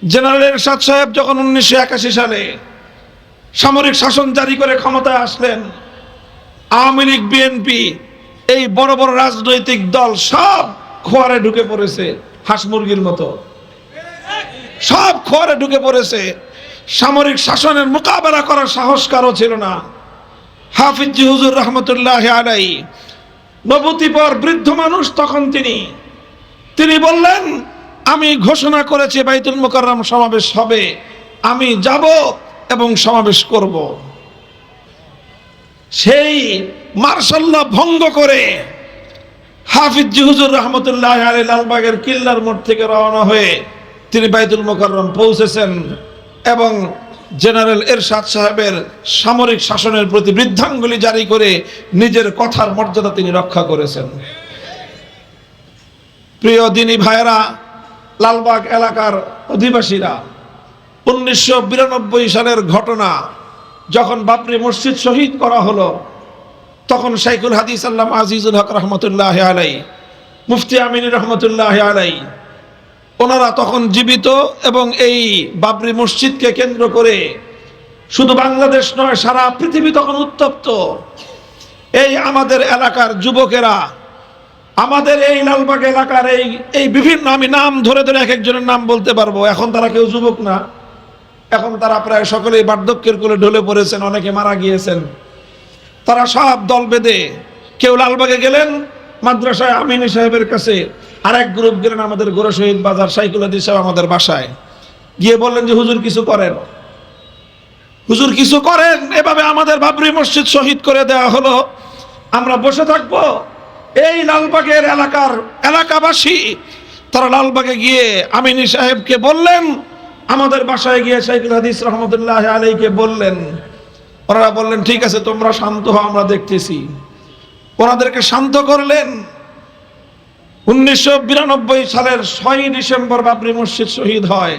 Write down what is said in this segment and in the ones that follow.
General এরশাদ সাহেব যখন 1981 সালে সামরিক শাসন জারি করে ক্ষমতায় আসলেন, আওয়ামী লীগ, বিএনপি, এই বড় বড় রাজনৈতিক দল সব খোয়ারে ঢুকে পড়েছে, হাঁস মুরগির মতো সব খোয়ারে ঢুকে পড়েছে। সামরিক শাসনের মোকাবেলা করার সাহস কারো ছিল না। হাফিজ হুজুর রহমতুল্লাহ আলাইহি, নবুতিপর বৃদ্ধ মানুষ তখন, তিনি বললেন, আমি ঘোষণা করেছি বাইতুল মুকাররম সমাবেশ হবে, আমি যাব এবং সমাবেশ করব। সেই মার্শাল্লাহ ভঙ্গ করে হাফিজ হুজুর রহমতুল্লাহ আলাইহি লালবাগের কিল্লার মোড় থেকে রওনা হয়ে তিনি বাইতুল মুকাররম পৌঁছেছেন এবং জেনারেল এরশাদ সাহেবের সামরিক শাসনের প্রতি বৃদ্ধাঙ্গুলি জারি করে নিজের কথার মর্যাদা তিনি রক্ষা করেছেন। প্রিয় দিনী ভাইয়েরা, লালবাগ এলাকার অধিবাসীরা, 1992 সালের ঘটনা, যখন বাবরি মসজিদ শহীদ করা হলো, তখন শাইখুল হাদিস আল্লামা আজিজুল হক রহমতুল্লাহ আলাইহি, মুফতি আমিন রহমতুল্লাহ আলাইহি, ওনারা তখন জীবিত এবং এই বাবরি মসজিদকে কেন্দ্র করে শুধু বাংলাদেশ নয়, সারা পৃথিবী তখন উত্তপ্ত। এই আমাদের এলাকার যুবকেরা, আমাদের এই লালবাগ এলাকার এই বিভিন্ন, আমি নাম ধরে ধরে এক একজনের নাম বলতে পারবো। এখন তারা কেউ যুবক না, এখন তারা প্রায় সকলেই বার্ধক্যের কোলে ঢলে পড়েছেন, অনেকে মারা গিয়েছেন। তারা সব দল বেঁধে, কেউ লালবাগে গেলেন মাদ্রাসায় আমিনী সাহেবের কাছে, আরেক গ্রুপ গেলেন আমাদের গোরা শহীদ বাজার শাইখুল হাদিস সাহেব আমাদের বাসায়, গিয়ে বললেন যে হুজুর কিছু করেন, হুজুর কিছু করেন, এভাবে আমাদের বাবরি মসজিদ শহীদ করে দেওয়া হলো, আমরা বসে থাকবো? এই লালবাগের এলাকাবাসী তারা লালবাগে গিয়ে আমিনী সাহেবকে বললেন, আমাদের বাসায় গিয়ে শাইখুল হাদিস রহমতুল্লাহ আলাইহিকে বললেন। ওনারা বললেন, ঠিক আছে, তোমরা শান্ত হও, আমরা দেখতেছি। ওনাদেরকে শান্ত করলেন। 1992 সালের 6 ডিসেম্বর বাবরি মসজিদ শহীদ হয়।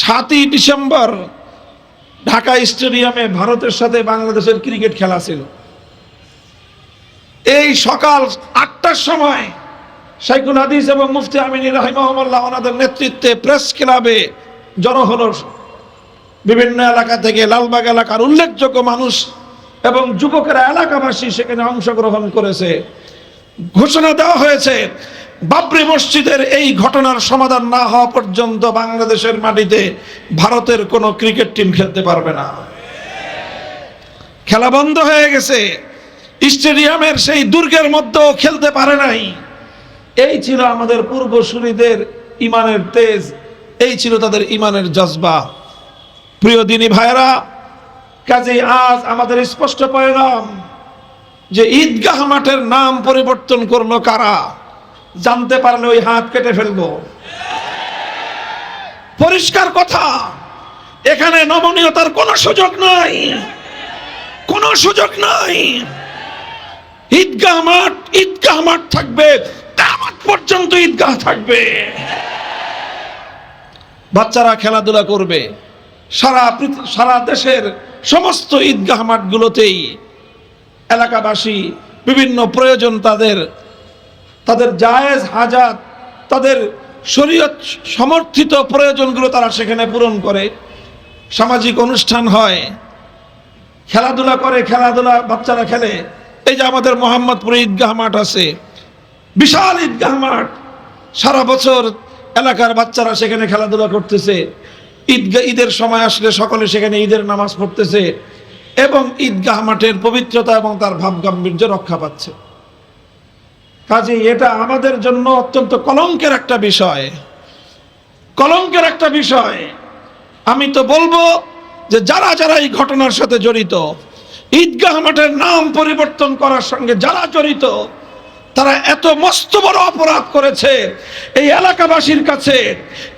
7ই ডিসেম্বর ঢাকা স্টেডিয়ামে ভারতের সাথে বাংলাদেশের ক্রিকেট খেলা ছিল। এই সকাল 8টার সময় শাইখুল হাদিস এবং মুফতি আমিন রাহিমাহুল্লাহ ওনাদের নেতৃত্বে প্রেস ক্লাবে জড়ো হলো বিভিন্ন এলাকা থেকে। লালবাগ এলাকার উল্লেখযোগ্য মানুষ এবং যুবকেরা, এলাকাবাসী সেখানে অংশগ্রহণ করেছে। ঘোষণা দেওয়া হয়েছে, বাবরি মসজিদের এই ঘটনার সমাধান না হওয়া পর্যন্ত বাংলাদেশের মাটিতে ভারতের কোনো ক্রিকেট টিম খেলতে পারবে না। খেলা বন্ধ হয়ে গেছে, স্টেডিয়ামের সেই দুর্গের মধ্যেও খেলতে পারে নাই। এই ছিল আমাদের পূর্বসূরীদের ইমানের তেজ, এই ছিল তাদের ইমানের জজবা। প্রিয় দিনী ভাইরা, কাজেই আজ আমাদের স্পষ্ট পয়গাম যে ঈদগাহ মাঠের নাম পরিবর্তন করলো কারা, জানতে পারলে ওই হাত কেটে ফেলবো। পরিষ্কার কথা, এখানে নমনীয়তার কোনো সুযোগ নাই, কোনো সুযোগ নাই। ঈদগাহ মাঠ থাকবে, কিয়ামত পর্যন্ত ঈদগাহ থাকবে। বাচ্চারা খেলাধুলা করবে, সারা দেশের সমস্ত ঈদগাহ মাঠগুলোতেই এলাকাবাসী বিভিন্ন প্রয়োজন, তাদের জায়েজ হাজাত, তাদের শরীয়ত সমর্থিত প্রয়োজনগুলো তারা সেখানে পূরণ করে। সামাজিক অনুষ্ঠান হয়, খেলাধুলা করে, বাচ্চারা খেলে। এই যে আমাদের মোহাম্মদপুরে ঈদগাহ মাঠ আছে, বিশাল ঈদগাহ মাঠ, সারা বছর এলাকার বাচ্চারা সেখানে খেলাধুলা করতেছে। ঈদের সময় আসলে সকলে সেখানে ঈদের নামাজ পড়তেছে এবং ঈদগাহ মাঠের পবিত্রতা এবং তার ভাব গাম্ভীর্য রক্ষা পাচ্ছে। কাজেই এটা আমাদের জন্য অত্যন্ত কলঙ্কের একটা বিষয়, কলঙ্কের একটা বিষয়। আমি তো বলবো যে যারা এই ঘটনার সাথে জড়িত, ঈদগাহ মাঠের নাম পরিবর্তন করার সঙ্গে যারা জড়িত, তারা এত মস্ত বড় অপরাধ করেছে এই এলাকাবাসীর কাছে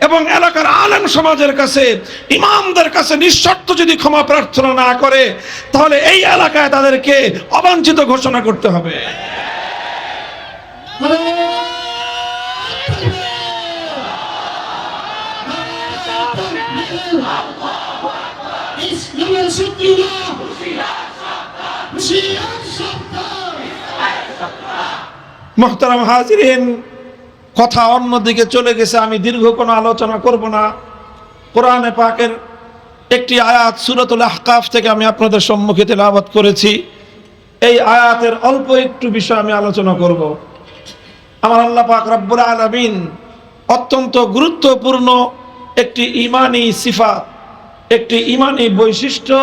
এবং এলাকার আলেম সমাজের কাছে, ইমামদের কাছে নিঃশর্ত যদি ক্ষমা প্রার্থনা না করে, তাহলে এই এলাকায় তাদেরকে অবাঞ্ছিত ঘোষণা করতে হবে। মুহতারাম হাজিরিন, কথা অন্যদিকে চলে গেছে, আমি দীর্ঘ কোনো আলোচনা করব না। কোরআনে পাকের একটি আয়াত সূরাতুল আহকাফ থেকে আমি আপনাদের সম্মুখে তেলাওয়াত করেছি। এই আয়াতের অল্প একটু বিষয় আমি আলোচনা করব। আমার আল্লাহ পাক রব্বুল আলামিন অত্যন্ত গুরুত্বপূর্ণ একটি ঈমানি সিফাত, একটি ঈমানি বৈশিষ্ট্য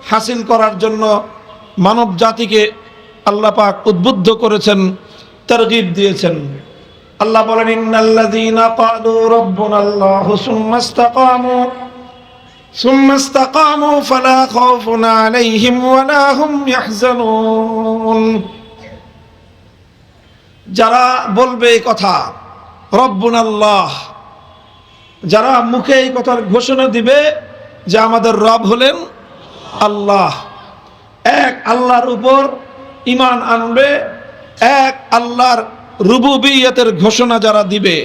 হাসিল করার জন্য মানব জাতিকে আল্লাহ পাক উদ্বুদ্ধ করেছেন, তারগিব দিয়েছেন। আল্লাহ বলেন, ইন্নাল্লাযীনা ক্বালু রাব্বুনাল্লাহু সুম্মা ইসতাকামু ফালা খাউফুন আলাইহিম ওয়ালা হুম ইয়াহজানুন। যারা বলবে এই কথা রব্বুনাল্লাহ, যারা মুখে এই কথার ঘোষণা দিবে যে আমাদের রব হলেন আল্লাহ, এক আল্লাহর উপর ঈমান আনবে, এক আল্লাহর রুবুবিয়তের ঘোষণা যারা দিবে,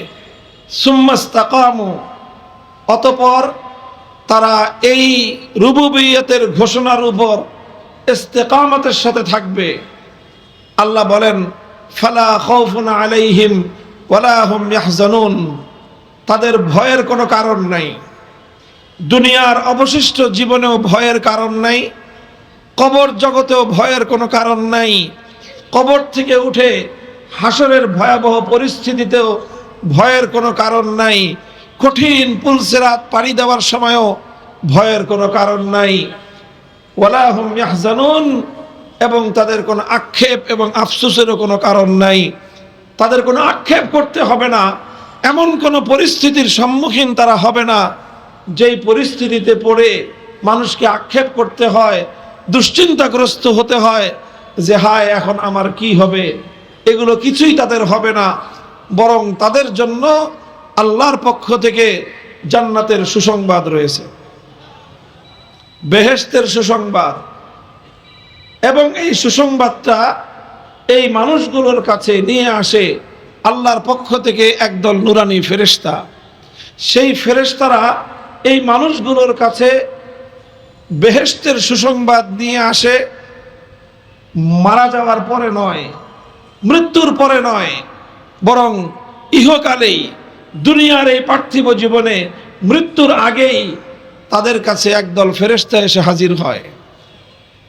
সুম্মা ইসতাকামু, অতঃপর তারা এই রুবুবিয়তের ঘোষণার উপর ইস্তেকামতের সাথে থাকবে, আল্লাহ বলেন ফালা খাউফুন আলাইহিম ওয়ালা হুম ইয়াহজানুন, তাদের ভয়ের কোনো কারণ নাই। দুনিয়ার অবশিষ্ট জীবনেও ভয়ের কারণ নাই, কবর জগতেও ভয়ের কোনো কারণ নাই, কবর থেকে উঠে হাসরের ভয়াবহ পরিস্থিতিতেও ভয়ের কোনো কারণ নাই, কঠিন পুলসিরাত পাড়ি দেওয়ার সময়ও ভয়ের কোনো কারণ নাই। ওয়ালা হুম ইয়াহজানুন, এবং তাদের কোনো আক্ষেপ এবং আফসোসেরও কোনো কারণ নাই। তাদের কোনো আক্ষেপ করতে হবে না, এমন কোনো পরিস্থিতির সম্মুখীন তারা হবে না যেই পরিস্থিতিতে পড়ে মানুষকে আক্ষেপ করতে হয়, দুশ্চিন্তাগ্রস্ত হতে হয় যে হায় এখন আমার কি হবে। এগুলো কিছুই তাদের হবে না, বরং তাদের জন্য আল্লাহর পক্ষ থেকে জান্নাতের সুসংবাদ রয়েছে, বেহেশতের সুসংবাদ। এবং এই সুসংবাদটা এই মানুষগুলোর কাছে নিয়ে আসে আল্লাহর পক্ষ থেকে একদল নুরানি ফেরেশতা। সেই ফেরেশতারা এই মানুষগুলোর কাছে বেহেশতের সুসংবাদ নিয়ে আসে মারা যাওয়ার পরে নয়, মৃত্যুর পরে নয়, বরং ইহকালেই, দুনিয়ার এই পার্থিব জীবনে মৃত্যুর আগেই তাদের কাছে একদল ফেরেশতা এসে হাজির হয়।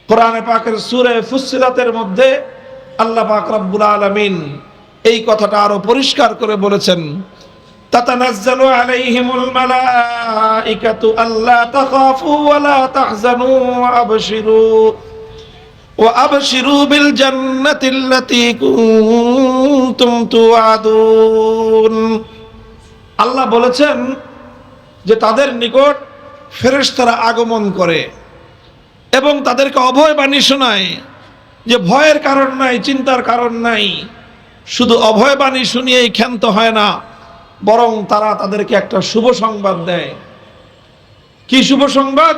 কোরআনে পাকের সূরা ফুসসিলাতের মধ্যে আল্লাহ পাক রব্বুল আলামিন এই কথাটা আরো পরিষ্কার করে বলেছেন, তাতানাজ্জালু আলাইহিমুল মালাইকাতু আল্লা তাখাফু ওয়া লা তাহজানু ওয়া আবশিরু বিল জান্নাতিল্লাতী কুনতুম তুআদুন। আল্লাহ বলেছেন যে তাদের নিকট ফেরেশতারা আগমন করে এবং তাদেরকে অভয় বাণী শোনায় যে ভয়ের কারণ নাই, চিন্তার কারণ নাই। শুধু অভয় বাণী শুনিয়েই ক্ষান্ত হয় না, বরং তারা তাদেরকে একটা শুভ সংবাদ দেয়। কি শুভ সংবাদ?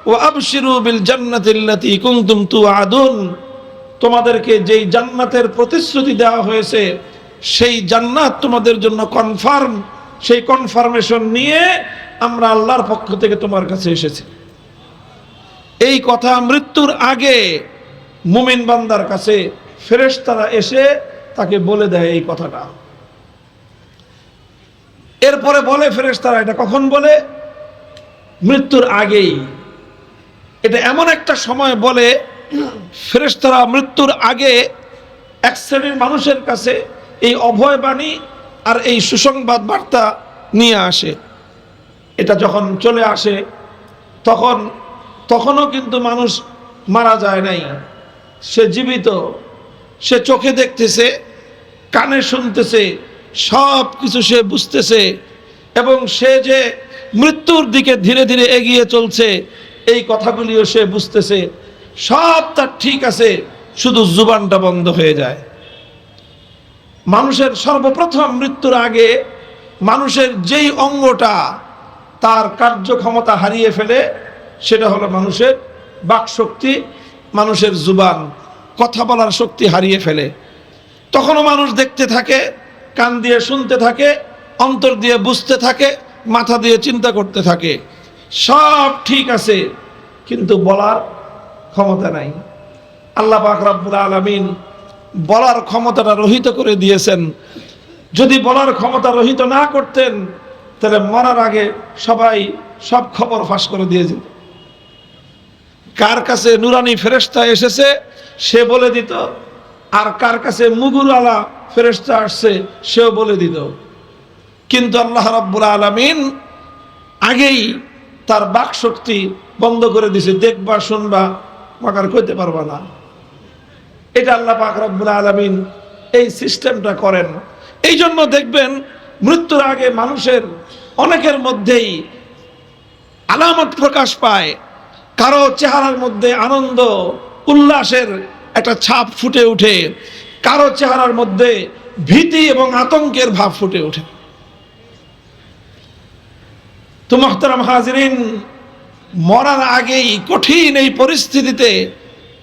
ওয়া আবশিরু বিল জান্নাতিল্লাতী কুনতুম তুআদুন, তোমাদেরকে যেই জান্নাতের প্রতিশ্রুতি দেওয়া হয়েছে সেই জান্নাত তোমাদের জন্য কনফার্ম। সেই কনফার্মেশন নিয়ে আমরা আল্লাহর পক্ষ থেকে তোমার কাছে এসেছি। এই কথা মৃত্যুর আগে মুমিন বান্দার কাছে ফেরেশতারা এসে তাকে বলে দেয় এই কথাটা। এরপরে বলে ফেরেশতারা, এটা কখন বলে? মৃত্যুর আগেই। এটা এমন একটা সময় বলে ফেরেশতারা মৃত্যুর আগে এক শ্রেণীর মানুষের কাছে এই অভয় বাণী আর এই সুসংবাদ বার্তা নিয়ে আসে। এটা যখন চলে আসে তখনও কিন্তু মানুষ মারা যায় নাই, সে জীবিত, সে চোখে দেখতেছে, কানে শুনতেছে, সব কিছু সে বুঝতেছে, এবং সে যে মৃত্যুর দিকে ধীরে ধীরে এগিয়ে চলছে এই কথাগুলিও সে বুঝতেছে। সব তার ঠিক আছে, শুধু জুবানটা বন্ধ হয়ে যায়। মানুষের সর্বপ্রথম মৃত্যুর আগে মানুষের যেই অঙ্গটা তার কার্যক্ষমতা হারিয়ে ফেলে সেটা হলো মানুষের বাকশক্তি, মানুষের জুবান, কথা বলার শক্তি হারিয়ে ফেলে। তখনও মানুষ দেখতে থাকে, কান দিয়ে শুনতে থাকে, অন্তর দিয়ে বুঝতে থাকে, মাথা দিয়ে চিন্তা করতে থাকে, সব ঠিক আছে, কিন্তু বলার ক্ষমতা নাই। আল্লাহ পাক রব্বুল আলামিন বলার ক্ষমতাটা রহিত করে দিয়েছেন। যদি বলার ক্ষমতা রহিত না করতেন তাহলে মরার আগে সবাই সব খবর ফাঁস করে দিয়ে যেত। কার কাছে নুরানি ফেরেশতা এসেছে সে বলে দিত, আর কার কাছে মুগুরওয়ালা ফেরেশতা আসছে সেও বলে দিত। কিন্তু আল্লাহ রাব্বুল আলামিন আগেই তার বাক শক্তি বন্ধ করে দিছে, দেখবা শুনবা মাকার কইতে পারবা না। এটা আল্লাহ পাক রব্বুল আলামিন এই সিস্টেমটা করেন। এই জন্য দেখবেন মৃত্যুর আগে মানুষের অনেকের মধ্যেই আলামত প্রকাশ পায়। কারো চেহারার মধ্যে আনন্দ উল্লাসের একটা ছাপ ফুটে ওঠে, কারো চেহারার মধ্যে ভীতি এবং আতঙ্কের ভাব ফুটে ওঠে। তো মুহতারাম হাজিরিন, মরার আগেই কঠিন এই পরিস্থিতিতে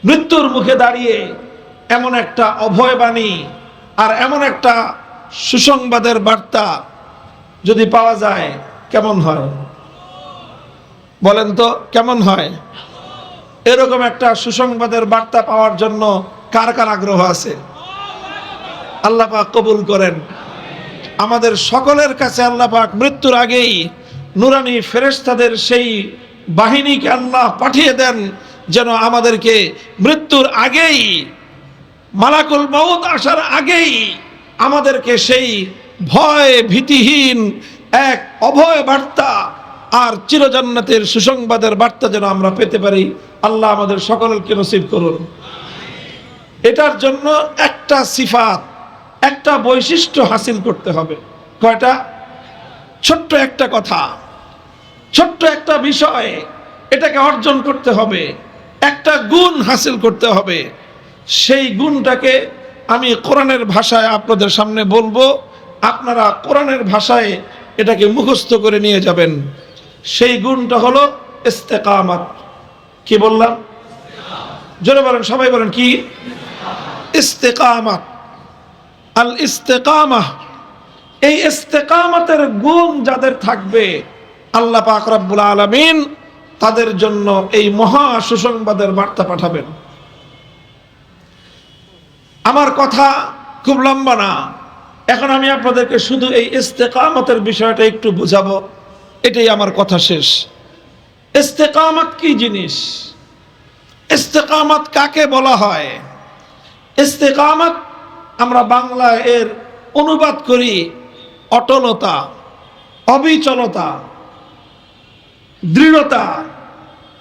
মৃত্যুর মুখে দাঁড়িয়ে এমন একটা অভয়বাণী আর এমন একটা সুসংবাদের বার্তা যদি পাওয়া যায় কেমন হয় বলেন তো, কেমন হয়? এরকম একটা সুসংবাদের বার্তা পাওয়ার জন্য কার কার আগ্রহ আছে? আল্লাহ পাক কবুল করেন। আমাদের সকলের কাছে আল্লাহ পাক মৃত্যুর আগেই নুরানি ফেরেশতাদের সেই বাহিনীকে আল্লাহ পাঠিয়ে দেন, যেন আমাদেরকে মৃত্যুর আগেই, মালাকুল মউত আসার আগেই আমাদেরকে সেই ভয় ভীতিহীন এক অভয় বার্তা আর চিরজান্নাতের সুসংবাদের বার্তা যেন আমরা পেতে পারি। আল্লাহ আমাদের সকলকে নসিব করুন। এটার জন্য একটা সিফাত, একটা বৈশিষ্ট্য হাসিল করতে হবে। কয়টা? ছোট্ট একটা কথা, ছোট্ট একটা বিষয়, এটাকে অর্জন করতে হবে, একটা গুণ হাসিল করতে হবে। সেই গুণটাকে আমি কোরআনের ভাষায় আপনাদের সামনে বলবো, আপনারা কোরআনের ভাষায় এটাকে মুখস্থ করে নিয়ে যাবেন। সেই গুণটা হলো ইস্তেকামাত। কি বললাম? জোরে বলেন, সবাই বলেন কি? ইস্তেকামাত। আল ইস্তেকামাহ, এই ইস্তেকামাতের গুণ যাদের থাকবে আল্লাহ পাক রব্বুল আলামিন তাদের জন্য এই মহা সুসংবাদের বার্তা পাঠাবেন। আমার কথা খুব লম্বা না, এখন আমি আপনাদেরকে শুধু এই ইস্তেকামতের বিষয়টা একটু বুঝাবো, এটাই আমার কথা শেষ। ইস্তেকামত কি জিনিস? ইস্তেকামত কাকে বলা হয়? ইস্তেকামত আমরা বাংলায় এর অনুবাদ করি অটলতা, অবিচলতা, দৃঢ়তা,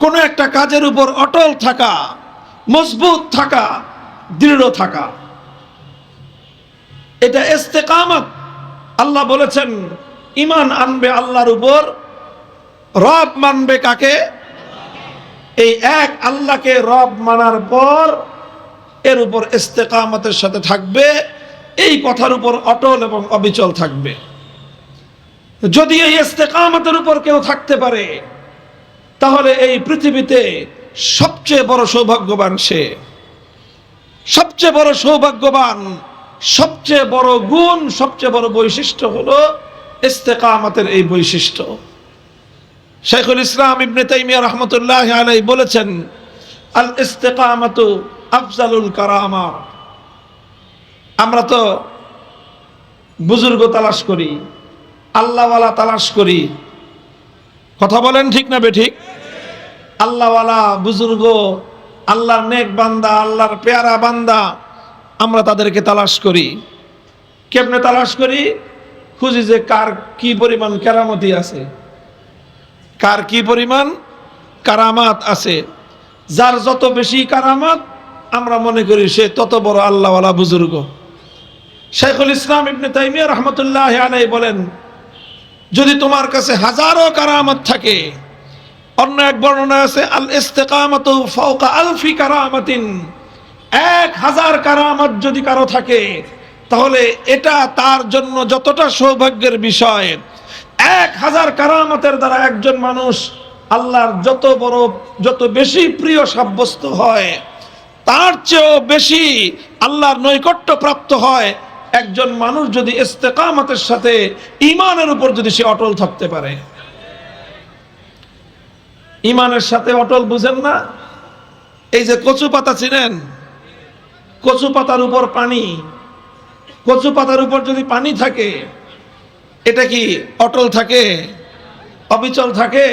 কোনো একটা কাজের উপর অটল থাকা, মজবুত থাকা, দৃঢ় থাকা, এটা ইস্তেকামত। আল্লাহ বলেছেন ঈমান আনবে আল্লাহর উপর, রব মানবে কাকে? এই এক আল্লাহকে রব মানার পর এর উপর ইস্তেকামতের সাথে থাকবে, এই কথার উপর অটল এবং অবিচল থাকবে। যদি এই ইস্তেকামতের উপর কেউ থাকতে পারে তাহলে এই পৃথিবীতে সবচেয়ে বড় সৌভাগ্যবান সে। সবচেয়ে বড় সৌভাগ্যবান, সবচেয়ে বড় গুণ, সবচেয়ে বড় বৈশিষ্ট্য হলো ইস্তেকামতের এই বৈশিষ্ট্য। শাইখুল ইসলাম ইবনে তাইমিয়া রাহমাতুল্লাহি আলাইহি বলেছেন, আল ইস্তেকামাতু আফজালুল কারামা। আমরা তো বুজুর্গ তালাশ করি, আল্লাহওয়ালা তালাশ করি, কথা বলেন ঠিক না বেঠিক? আল্লাহওয়ালা বুজুর্গ, আল্লাহর নেক বান্দা, আল্লাহর পেয়ারা বান্দা, আমরা তাদেরকে তালাশ করি। কেমনে তালাশ করি? খুঁজি যে কার কি পরিমাণ কেরামতি আছে, কার কি পরিমাণ কারামাত আছে। যার যত বেশি কারামাত আমরা মনে করি সে তত বড় আল্লাহওয়ালা বুজুর্গ। শাইখুল ইসলাম ইবনে তাইমিয়া রাহমাতুল্লাহি আলাইহি বলেন, যদি তোমার কাছে হাজারো কারামত থাকে, অন্য এক বর্ণনা আছে আল ইস্তেকামাতু ফাওকা আলফি কারামাতিন, 1000 কারামত যদি কারো থাকে তাহলে এটা তার জন্য যতটা সৌভাগ্যের বিষয়। 1000 কারামতের দ্বারা একজন মানুষ আল্লাহর যত বেশি প্রিয় সাব্যস্ত হয়, তার চেয়েও বেশি আল্লাহর নৈকট্য প্রাপ্ত হয় একজন মানুষ যদি ইস্তেকামতের সাথে ঈমানের উপর যদি সে অটল থাকতে পারে। ঈমানের সাথে অটল বুঝেন না? এই যে কচু পাতা চিনেন? কচু পাতার উপর পানি, কচু পাতার উপর যদি পানি থাকে এটা কি অটল থাকে, অবিচল থাকে?